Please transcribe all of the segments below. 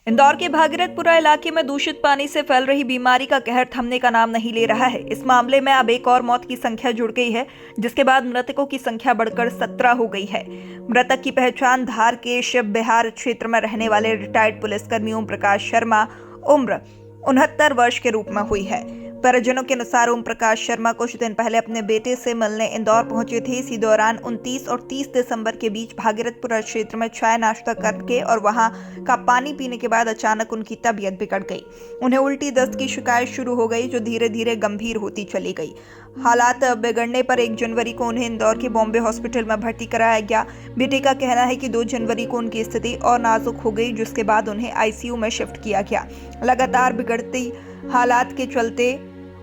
इंदौर के भागीरथपुरा इलाके में दूषित पानी से फैल रही बीमारी का कहर थमने का नाम नहीं ले रहा है। इस मामले में अब एक और मौत की संख्या जुड़ गई है, जिसके बाद मृतकों की संख्या बढ़कर 17 हो गई है। मृतक की पहचान धार के शिव बिहार क्षेत्र में रहने वाले रिटायर्ड पुलिसकर्मी ओम प्रकाश शर्मा उम्र 69 वर्ष के रूप में हुई है। परिजनों के अनुसार ओम प्रकाश शर्मा कुछ दिन पहले अपने बेटे से मिलने इंदौर पहुंचे थे। इसी दौरान 29 और 30 दिसंबर के बीच भागीरथपुरा क्षेत्र में चाय नाश्ता करके और वहां का पानी पीने के बाद अचानक उनकी तबीयत बिगड़ गई। उन्हें उल्टी दस्त की शिकायत शुरू हो गई, जो धीरे धीरे गंभीर होती चली गई। हालात बिगड़ने पर 1 जनवरी को उन्हें इंदौर के बॉम्बे हॉस्पिटल में भर्ती कराया गया। बेटे का कहना है कि 2 जनवरी को उनकी स्थिति और नाजुक हो गई, जिसके बाद उन्हें आईसीयू में शिफ्ट किया गया। लगातार बिगड़ती हालात के चलते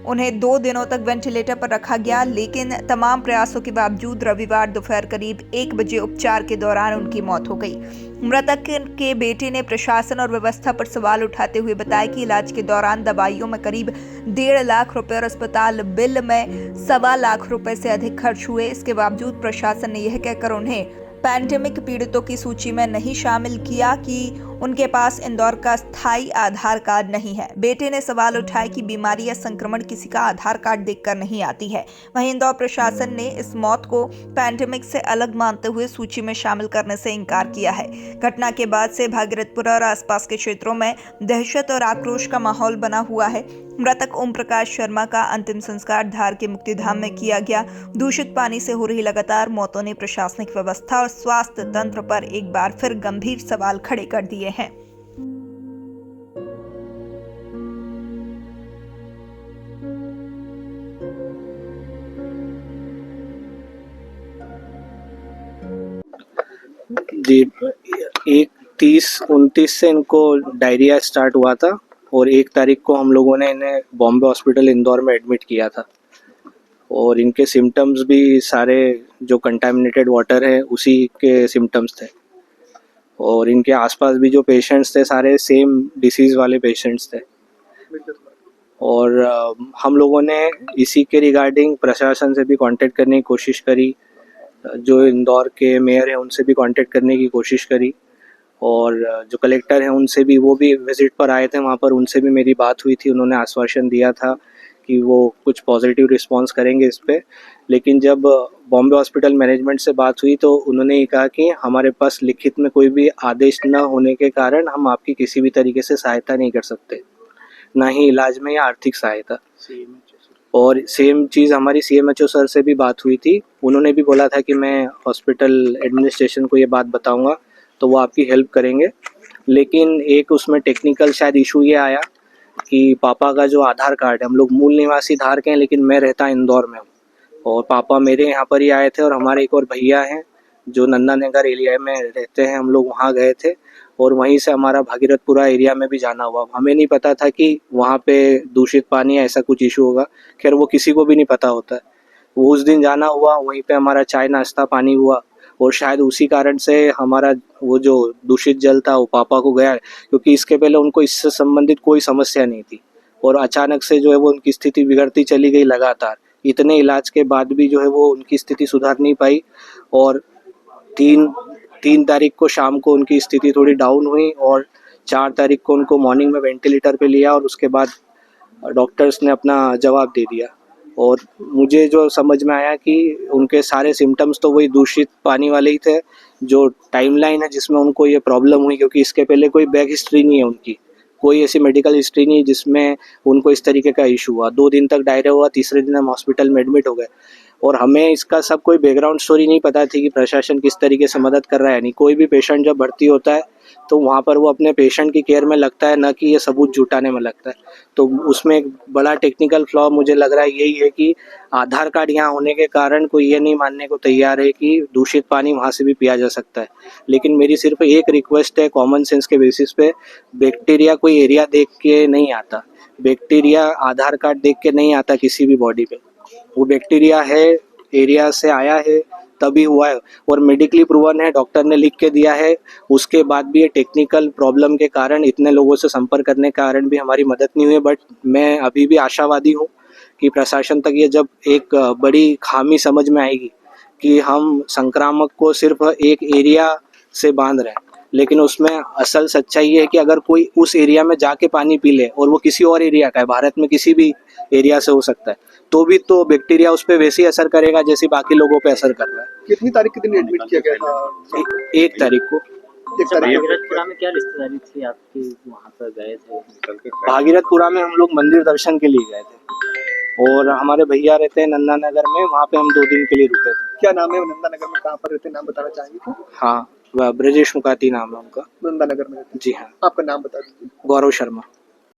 उन्हें 2 दिनों तक वेंटिलेटर पर रखा गया, लेकिन तमाम प्रयासों के बावजूद रविवार दोपहर करीब 1 बजे उपचार के दौरान उनकी मौत हो गई। मृतक के बेटे ने प्रशासन और व्यवस्था पर सवाल उठाते हुए बताया कि इलाज के दौरान दवाइयों में करीब 1.5 लाख रुपए और अस्पताल बिल में 1.25 लाख रुपए से अधिक खर्च हुए। इसके बावजूद प्रशासन ने यह कहकर उन्हें पैंडेमिक पीड़ितों की सूची में नहीं शामिल किया कि उनके पास इंदौर का स्थायी आधार कार्ड नहीं है। बेटे ने सवाल उठाया कि बीमारी या संक्रमण किसी का आधार कार्ड देखकर नहीं आती है। वहीं इंदौर प्रशासन ने इस मौत को पैंडेमिक से अलग मानते हुए सूची में शामिल करने से इनकार किया है। घटना के बाद से भागीरथपुरा और आसपास के क्षेत्रों में दहशत और आक्रोश का माहौल बना हुआ है। मृतक ओम प्रकाश शर्मा का अंतिम संस्कार धार के मुक्तिधाम में किया गया। दूषित पानी से हो रही लगातार मौतों ने प्रशासनिक व्यवस्था और स्वास्थ्य तंत्र पर एक बार फिर गंभीर सवाल खड़े कर दिए हैं। जी, 30-29 से इनको डायरिया स्टार्ट हुआ था और 1 तारीख को हम लोगों ने इन्हें बॉम्बे हॉस्पिटल इंदौर में एडमिट किया था। और इनके सिम्टम्स भी सारे जो कंटामिनेटेड वाटर है उसी के सिम्टम्स थे। और इनके आसपास भी जो पेशेंट्स थे सारे सेम डिसीज़ वाले पेशेंट्स थे। और हम लोगों ने इसी के रिगार्डिंग प्रशासन से भी कांटेक्ट करने की कोशिश करी, जो इंदौर के मेयर हैं उनसे भी कांटेक्ट करने की कोशिश करी, और जो कलेक्टर हैं उनसे भी, वो भी विजिट पर आए थे वहाँ पर, उनसे भी मेरी बात हुई थी। उन्होंने आश्वासन दिया था कि वो कुछ पॉजिटिव रिस्पांस करेंगे इस पे। लेकिन जब बॉम्बे हॉस्पिटल मैनेजमेंट से बात हुई तो उन्होंने ये कहा कि हमारे पास लिखित में कोई भी आदेश न होने के कारण हम आपकी किसी भी तरीके से सहायता नहीं कर सकते, ना ही इलाज में या आर्थिक सहायता। और सेम चीज़ हमारी CMHO सर से भी बात हुई थी। उन्होंने भी बोला था कि मैं हॉस्पिटल एडमिनिस्ट्रेशन को ये बात बताऊंगा तो वो आपकी हेल्प करेंगे। लेकिन एक उसमें टेक्निकल शायद इशू ये आया कि पापा का जो आधार कार्ड है, हम लोग मूल निवासी धार के हैं लेकिन मैं रहता इंदौर में हूँ, और पापा मेरे यहाँ पर ही आए थे और हमारे एक और भैया हैं जो नंदा नगर एरिया में रहते हैं, हम लोग वहाँ गए थे और वहीं से हमारा भागीरथपुरा एरिया में भी जाना हुआ। हमें नहीं पता था कि वहाँ पे दूषित पानी ऐसा कुछ इशू होगा। खैर वो किसी को भी नहीं पता होता है। वो उस दिन जाना हुआ, वहीं पे हमारा चाय नाश्ता पानी हुआ, और शायद उसी कारण से हमारा वो जो दूषित जल था वो पापा को गया, क्योंकि इसके पहले उनको इससे संबंधित कोई समस्या नहीं थी। और अचानक से जो है वो उनकी स्थिति बिगड़ती चली गई लगातार। इतने इलाज के बाद भी जो है वो उनकी स्थिति सुधार नहीं पाई, और 3 तारीख को शाम को उनकी स्थिति थोड़ी डाउन हुई और 4 तारीख को उनको मॉर्निंग में वेंटिलेटर पे लिया और उसके बाद डॉक्टर्स ने अपना जवाब दे दिया। और मुझे जो समझ में आया कि उनके सारे सिम्टम्स तो वही दूषित पानी वाले ही थे। जो टाइमलाइन है जिसमें उनको ये प्रॉब्लम हुई, क्योंकि इसके पहले कोई बैक हिस्ट्री नहीं है उनकी, कोई ऐसी मेडिकल हिस्ट्री नहीं जिसमें उनको इस तरीके का इशू हुआ। 2 दिन तक डायरिया हुआ, तीसरे दिन हम हॉस्पिटल में एडमिट हो गए। और हमें इसका सब कोई बैकग्राउंड स्टोरी नहीं पता थी कि प्रशासन किस तरीके से मदद कर रहा है। नहीं, कोई भी पेशेंट जब भर्ती होता है तो वहाँ पर वो अपने पेशेंट की केयर में लगता है, न कि ये सबूत जुटाने में लगता है। तो उसमें एक बड़ा टेक्निकल फ्लॉ मुझे लग रहा है यही है कि आधार कार्ड यहाँ होने के कारण कोई ये नहीं मानने को तैयार है कि दूषित पानी वहाँ से भी पिया जा सकता है। लेकिन मेरी सिर्फ एक रिक्वेस्ट है, कॉमन सेंस के बेसिस पे, बैक्टीरिया कोई एरिया देख के नहीं आता, बैक्टीरिया आधार कार्ड देख के नहीं आता किसी भी बॉडी पे। वो बैक्टीरिया है, एरिया से आया है, तभी हुआ है और मेडिकली प्रूवन है, डॉक्टर ने लिख के दिया है। उसके बाद भी ये टेक्निकल प्रॉब्लम के कारण, इतने लोगों से संपर्क करने के कारण भी हमारी मदद नहीं हुई। बट मैं अभी भी आशावादी हूँ कि प्रशासन तक ये जब एक बड़ी खामी समझ में आएगी कि हम संक्रामक को सिर्फ एक एरिया से बांध रहे हैं, लेकिन उसमें असल सच्चाई ये है कि अगर कोई उस एरिया में जाके पानी पी ले और वो किसी और एरिया का है, भारत में किसी भी एरिया से हो सकता है, तो भी तो बैक्टीरिया उस पर वैसे ही असर करेगा जैसे बाकी लोगों पे असर कर रहा है। कितनी तारीख के दिन एडमिट किया गया था? 1 तारीख को। एक तारीख को। भागीरथपुरा में क्या रिश्तेदारी थी आपकी, वहाँ पर गए थे? भागीरथपुरा में हम लोग मंदिर दर्शन के लिए गए थे और हमारे भैया रहते हैं नंदा नगर में, वहाँ पे हम 2 दिन के लिए रुके थे। क्या नाम है नंदा नगर में, कहाँ पर रहते हैं, नाम बताना चाहेंगे? हाँ, वह ब्रजेश मुकाती नाम है उनका। नंदा नगर में रहते हैं। जी हाँ। आपका नाम बता दीजिए। गौरव शर्मा।